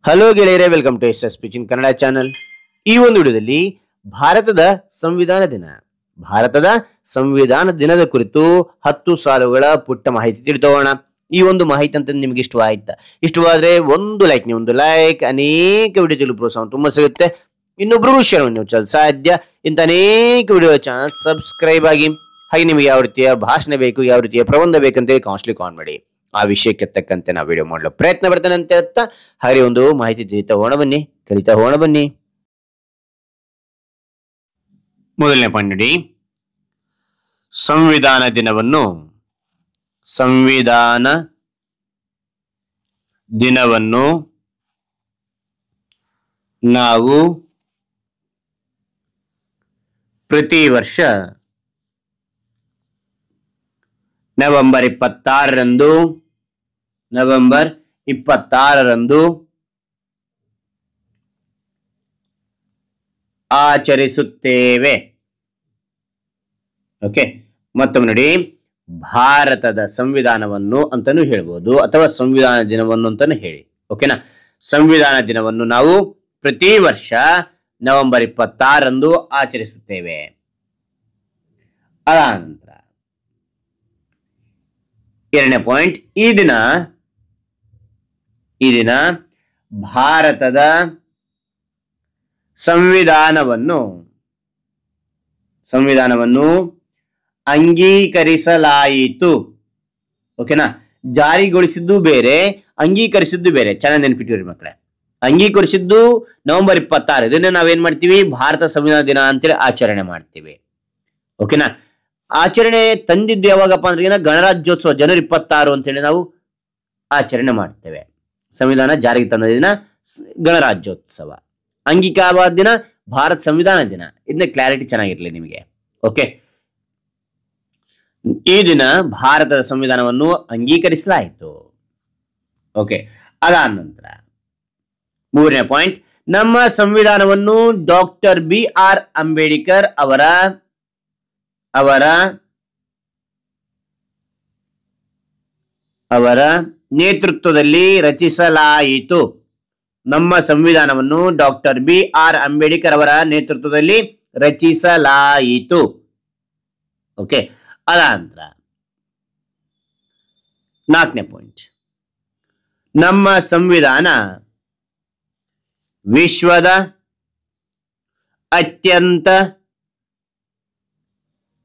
Hello ಗೆಳೆಯರೇ, welcome to S speech in Kannada channel. ಈ ಒಂದು ವಿಡಿಯೋದಲ್ಲಿ ಭಾರತದ ಸಂವಿಧಾನ ದಿನದ ಕುರಿತು 10 ಸಾಲುಗಳ ಪುಟ್ಟ ಮಾಹಿತಿ ತಿಳಿದೋಣ. ಈ ಒಂದು ಮಾಹಿತಿ ಅಂತ ನಿಮ್ಗೆ ಇಷ್ಟವಾದ್ರೆ ಒಂದು ಲೈಕ್ ಅನೇಕ ವಿಡಿಯೋ ಪ್ರೋತ್ಸಾಹ ತುಂಬಾ ಸಿಗುತ್ತೆ. ಇನ್ನೊಬ್ರಿಗೂ ಶೇರ್ ಮಾಡಿ ಸಾಧ್ಯ. ಇಂಥ ಅನೇಕ ವಿಡಿಯೋ ಚಾನಲ್ ಸಬ್ಸ್ಕ್ರೈಬ್ ಆಗಿ. ಹಾಗೆ ನಿಮಗೆ ಯಾವ ರೀತಿಯ ಭಾಷಣ ಬೇಕು, ಯಾವ ರೀತಿಯ ಪ್ರಬಂಧ ಬೇಕಂತ ಕಾನ್ಸ್ಟ್ಲಿ ಕಾನ್ ಮಾಡಿ. ಆ ವಿಷಯಕ್ಕೆ ತಕ್ಕಂತೆ ನಾವು ವಿಡಿಯೋ ಮಾಡಲು ಪ್ರಯತ್ನ ಪಡ್ತೇನೆ ಅಂತ ಹೇಳ್ತಾ ಹಾಗೆ ಒಂದು ಮಾಹಿತಿ ಕಲಿತಾ ಹೋಗೋಣ ಬನ್ನಿ. ಮೊದಲನೇ ಪಾಯಿಂಟ್ ನೋಡಿ, ಸಂವಿಧಾನ ದಿನವನ್ನು ನಾವು ಪ್ರತಿ ವರ್ಷ ನವೆಂಬರ್ 26ರಂದು ಆಚರಿಸುತ್ತೇವೆ. ಓಕೆ, ಮತ್ತೊಮ್ಮೆ ನೋಡಿ, ಭಾರತದ ಸಂವಿಧಾನವನ್ನು ಅಂತಾನೂ ಹೇಳ್ಬೋದು ಅಥವಾ ಸಂವಿಧಾನ ದಿನವನ್ನು ಅಂತಾನು ಹೇಳಿ. ಓಕೆನಾ? ಸಂವಿಧಾನ ದಿನವನ್ನು ನಾವು ಪ್ರತಿ ವರ್ಷ ನವೆಂಬರ್ 26ರಂದು ಆಚರಿಸುತ್ತೇವೆ. ಅದಾನಂತರ ಎರಡನೇ ಪಾಯಿಂಟ್, ಈ ದಿನ ಭಾರತದ ಸಂವಿಧಾನವನ್ನು ಅಂಗೀಕರಿಸಲಾಯಿತು. ಓಕೆನಾ? ಜಾರಿಗೊಳಿಸಿದ್ದು ಬೇರೆ, ಅಂಗೀಕರಿಸಿದ್ದು ಬೇರೆ. ಚೆನ್ನಾಗಿ ನೆನಪಿಟ್ಟಿರಿ ಮಕ್ಕಳೇ. ಅಂಗೀಕರಿಸಿದ್ದು ನವೆಂಬರ್ 26, ಇದನ್ನ ನಾವೇನ್ ಮಾಡ್ತೀವಿ, ಭಾರತ ಸಂವಿಧಾನ ದಿನ ಅಂತೇಳಿ ಆಚರಣೆ ಮಾಡ್ತೀವಿ. ಓಕೆನಾ? ಆಚರಣೆ ತಂದಿದ್ದು ಯಾವಾಗಪ್ಪ ಅಂದ್ರೆ ಗಣರಾಜ್ಯೋತ್ಸವ ಜನವರಿ 26 ಅಂತೇಳಿ ನಾವು ಆಚರಣೆ ಮಾಡ್ತೇವೆ. ಸಂವಿಧಾನ ಜಾರಿಗೆ ತಂದ ದಿನ ಗಣರಾಜ್ಯೋತ್ಸವ, ಅಂಗೀಕಾರವಾದ ದಿನ ಭಾರತ ಸಂವಿಧಾನ ದಿನ. ಇದನ್ನ ಕ್ಲಾರಿಟಿ ಚೆನ್ನಾಗಿರ್ಲಿ ನಿಮಗೆ. ಓಕೆ, ಈ ದಿನ ಭಾರತದ ಸಂವಿಧಾನವನ್ನು ಅಂಗೀಕರಿಸಲಾಯಿತು. ಓಕೆ, ಅದಾದ ನಂತರ ಮೂರನೇ ಪಾಯಿಂಟ್, ನಮ್ಮ ಸಂವಿಧಾನವನ್ನು ಡಾಕ್ಟರ್ BR ಅಂಬೇಡ್ಕರ್ ಅವರ ನೇತೃತ್ವದಲ್ಲಿ ರಚಿಸಲಾಯಿತು. ನಮ್ಮ ಸಂವಿಧಾನವನ್ನು ಡಾಕ್ಟರ್ BR ಅಂಬೇಡ್ಕರ್ ಅವರ ನೇತೃತ್ವದಲ್ಲಿ ರಚಿಸಲಾಯಿತು. ಓಕೆ, ಅದಾನಂತರ ನಾಲ್ಕನೇ ಪಾಯಿಂಟ್, ನಮ್ಮ ಸಂವಿಧಾನ ವಿಶ್ವದ ಅತ್ಯಂತ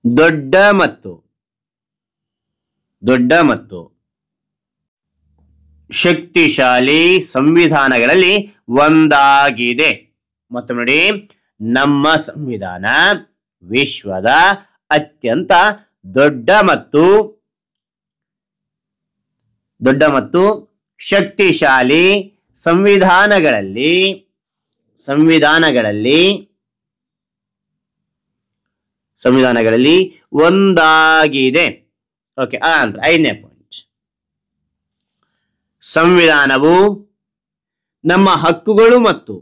ದೊಡ್ಡ ಮತ್ತು ಶಕ್ತಿಶಾಲಿ ಸಂವಿಧಾನಗಳಲ್ಲಿ ಒಂದಾಗಿದೆ. ಮತ್ತೊಮ್ಮೆ ನೋಡಿ, ನಮ್ಮ ಸಂವಿಧಾನ ವಿಶ್ವದ ಅತ್ಯಂತ ದೊಡ್ಡ ಮತ್ತು ಶಕ್ತಿಶಾಲಿ ಸಂವಿಧಾನಗಳಲ್ಲಿ ಒಂದಾಗಿದೆ. ಓಕೆ, ಅಂದ್ರೆ ಐದನೇ ಪಾಯಿಂಟ್, ಸಂವಿಧಾನವು ನಮ್ಮ ಹಕ್ಕುಗಳು ಮತ್ತು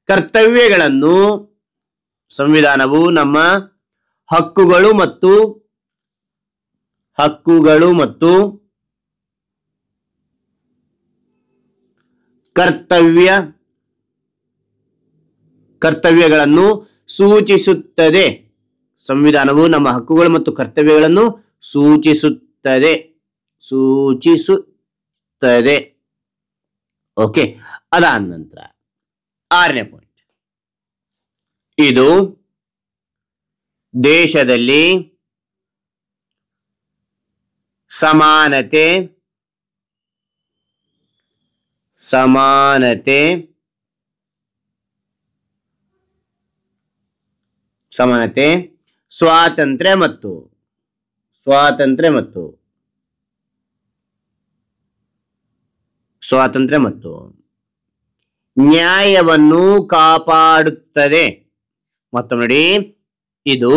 ಕರ್ತವ್ಯಗಳನ್ನು ಕರ್ತವ್ಯಗಳನ್ನು ಸೂಚಿಸುತ್ತದೆ. ಸಂವಿಧಾನವು ನಮ್ಮ ಹಕ್ಕುಗಳು ಮತ್ತು ಕರ್ತವ್ಯಗಳನ್ನು ಸೂಚಿಸುತ್ತದೆ. ಓಕೆ, ಅದಾದ ನಂತರ ಆರನೇ ಪಾಯಿಂಟ್, ಇದು ದೇಶದಲ್ಲಿ ಸಮಾನತೆ ಸ್ವಾತಂತ್ರ್ಯ ಮತ್ತು ನ್ಯಾಯವನ್ನು ಕಾಪಾಡುತ್ತದೆ. ಮತ್ತೊಮ್ಮೆ ನೋಡಿ, ಇದು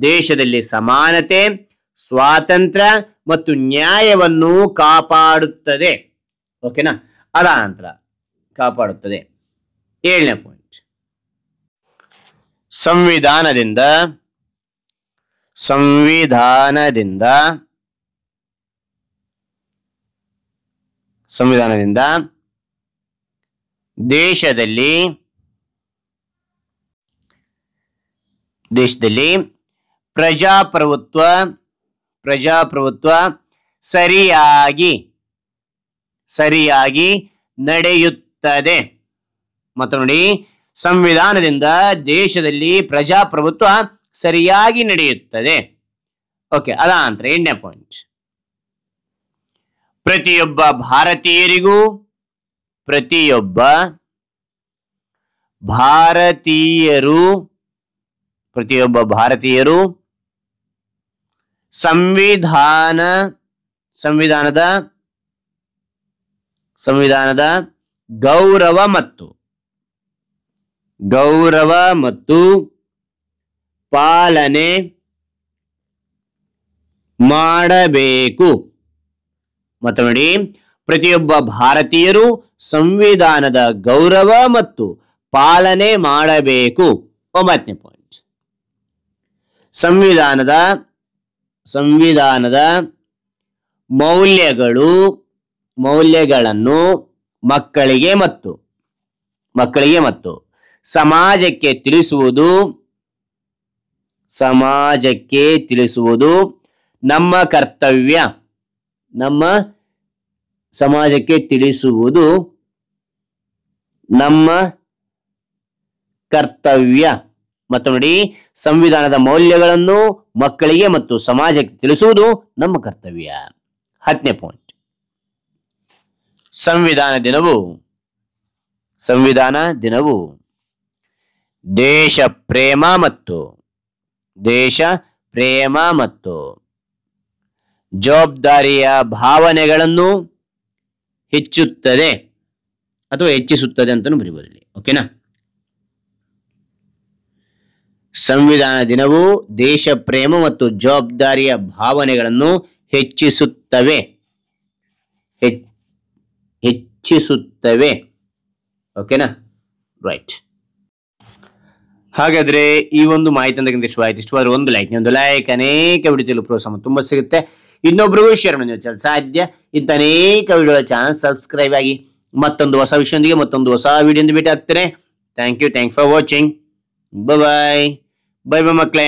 ದೇಶದಲ್ಲಿ ಸಮಾನತೆ, ಸ್ವಾತಂತ್ರ್ಯ ಮತ್ತು ನ್ಯಾಯವನ್ನು ಕಾಪಾಡುತ್ತದೆ. ಓಕೆನಾ? ಅದಾನಂತರ ಕಾಪಾಡುತ್ತದೆ. ಏಳನೇ ಪಾಯಿಂಟ್, ಸಂವಿಧಾನದಿಂದ ಸಂವಿಧಾನದಿಂದ ದೇಶದಲ್ಲಿ ಪ್ರಜಾಪ್ರಭುತ್ವ ಸರಿಯಾಗಿ ನಡೆಯುತ್ತದೆ. ಮತ್ತು ನೋಡಿ, ಸಂವಿಧಾನದಿಂದ ದೇಶದಲ್ಲಿ ಪ್ರಜಾಪ್ರಭುತ್ವ ಸರಿಯಾಗಿ ನಡೆಯುತ್ತದೆ. ಓಕೆ, ಅದ ನಂತರ 8ನೇ ಪಾಯಿಂಟ್. ಪ್ರತಿಯೊಬ್ಬ ಭಾರತೀಯರು ಸಂವಿಧಾನದ ಗೌರವ ಮತ್ತು ಪಾಲನೆ ಮಾಡಬೇಕು. ಮತ್ತು ನೋಡಿ, ಪ್ರತಿಯೊಬ್ಬ ಭಾರತೀಯರು ಸಂವಿಧಾನದ ಗೌರವ ಮತ್ತು ಪಾಲನೆ ಮಾಡಬೇಕು. 9ನೇ ಪಾಯಿಂಟ್. ಸಂವಿಧಾನದ ಮೌಲ್ಯಗಳನ್ನು ಮಕ್ಕಳಿಗೆ ಮತ್ತು ಸಮಾಜಕ್ಕೆ ತಿಳಿಸುವುದು ನಮ್ಮ ಕರ್ತವ್ಯ. ಮತ್ತು ನೋಡಿ, ಸಂವಿಧಾನದ ಮೌಲ್ಯಗಳನ್ನು ಮಕ್ಕಳಿಗೆ ಮತ್ತು ಸಮಾಜಕ್ಕೆ ತಿಳಿಸುವುದು ನಮ್ಮ ಕರ್ತವ್ಯ. 10ನೇ ಪಾಯಿಂಟ್. ಸಂವಿಧಾನ ದಿನವು ದೇಶ ಪ್ರೇಮ ಮತ್ತು ಜವಾಬ್ದಾರಿಯ ಭಾವನೆಗಳನ್ನು ಹೆಚ್ಚಿಸುತ್ತದೆ ಅಂತಾನು ಬರೀಬಹುದು ಇಲ್ಲಿ. ಓಕೆನಾ? ಸಂವಿಧಾನ ದಿನವು ದೇಶ ಪ್ರೇಮ ಮತ್ತು ಜವಾಬ್ದಾರಿಯ ಭಾವನೆಗಳನ್ನು ಹೆಚ್ಚಿಸುತ್ತವೆ. ಓಕೆನಾ? ರೈಟ್. ಹಾಗಾದ್ರೆ ಈ ಒಂದು ಮಾಹಿತಿ ಅಂತ ಇಷ್ಟವಾದ್ರೆ ಒಂದು ಲೈಕ್, ಅನೇಕ ವಿಡಿಯೋದಲ್ಲಿ ಪ್ರೋತ್ಸಾಹ ತುಂಬಾ ಸಿಗುತ್ತೆ. ಇನ್ನೊಬ್ರಿಗೂ ಶೇರ್ ಮಾಡಿ ಸಾಧ್ಯ. ಇಂಥ ಅನೇಕ ವಿಡಿಯೋಗಳ ಚಾನಲ್ ಸಬ್ಸ್ಕ್ರೈಬ್ ಆಗಿ ಮತ್ತೊಂದು ಹೊಸ ವಿಷಯದೊಂದಿಗೆ ಮತ್ತೊಂದು ಹೊಸ ವಿಡಿಯೋದಿಂದ ಭೇಟಿ ಆಗ್ತೇನೆ. Thank you for watching. Bye ಮಕ್ಕಳೇ.